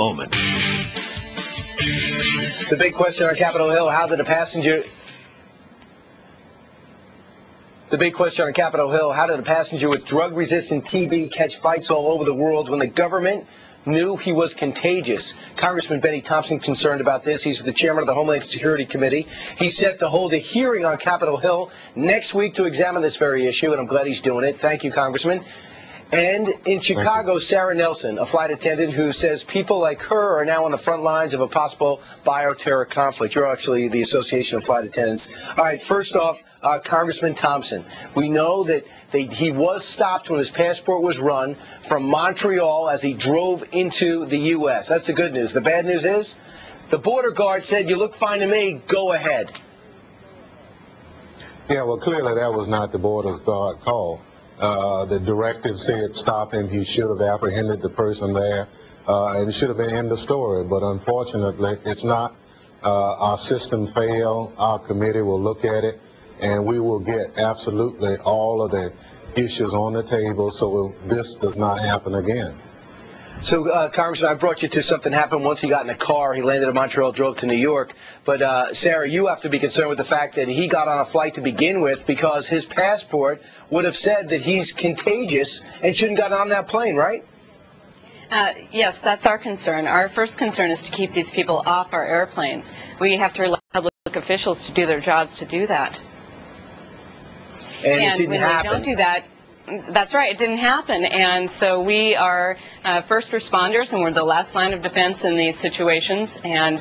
moment. The big question on Capitol Hill, how did a passenger... The big question on Capitol Hill, how did a passenger with drug-resistant TB catch fights all over the world when the government knew he was contagious? Congressman Bennie Thompson concerned about this. He's the chairman of the Homeland Security Committee. He's set to hold a hearing on Capitol Hill next week to examine this very issue, and I'm glad he's doing it. Thank you, Congressman. And in Chicago, Sarah Nelson, a flight attendant who says people like her are now on the front lines of a possible bioterror conflict. You're actually the Association of Flight Attendants. All right, first off, Congressman Thompson, we know that he was stopped when his passport was run from Montreal as he drove into the U.S. That's the good news. The bad news is the border guard said, "You look fine to me, go ahead." Yeah, well, clearly that was not the border guard call. The directive said stop him. He should have apprehended the person there, and it should have been end of story. But unfortunately, it's not. Our system failed. Our committee will look at it, and we will get absolutely all of the issues on the table so this does not happen again. So, Congressman, I brought you to something happened once he got in a car. He landed in Montreal, drove to New York. But, Sarah, you have to be concerned with the fact that he got on a flight to begin with because his passport would have said that he's contagious and shouldn't have gotten on that plane, right? Yes, that's our concern. Our first concern is to keep these people off our airplanes. We have to rely on public officials to do their jobs to do that. And it didn't when happen. they don't do that, that's right, it didn't happen. And so we are first responders, and we're the last line of defense in these situations. And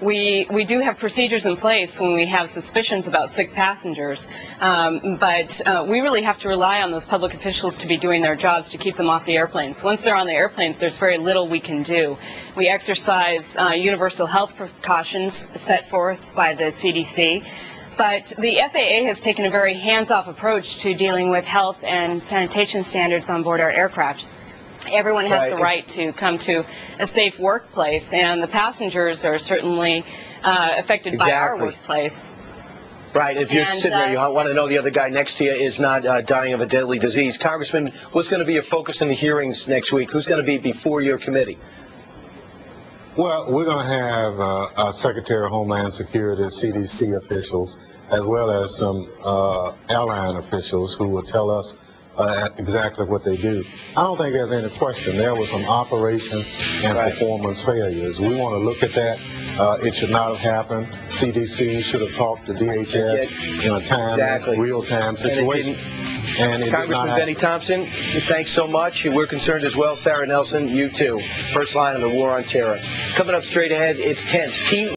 we do have procedures in place when we have suspicions about sick passengers. But we really have to rely on those public officials to be doing their jobs to keep them off the airplanes. Once they're on the airplanes, there's very little we can do. We exercise universal health precautions set forth by the CDC. But the FAA has taken a very hands-off approach to dealing with health and sanitation standards on board our aircraft. Everyone has the right to come to a safe workplace, and the passengers are certainly affected by our workplace. Right. If you're sitting there, you want to know the other guy next to you is not dying of a deadly disease. Congressman, what's going to be your focus in the hearings next week? Who's going to be before your committee? Well, we're going to have our Secretary of Homeland Security, CDC officials, as well as some airline officials who will tell us exactly what they do. I don't think there's any question. There was some operation and performance failures. We want to look at that. It should not have happened. CDC should have talked to DHS in a timely, real-time situation. And Congressman Bennie Thompson, thanks so much. We're concerned as well. Sarah Nelson, you too. First line of the war on terror. Coming up straight ahead, it's tense.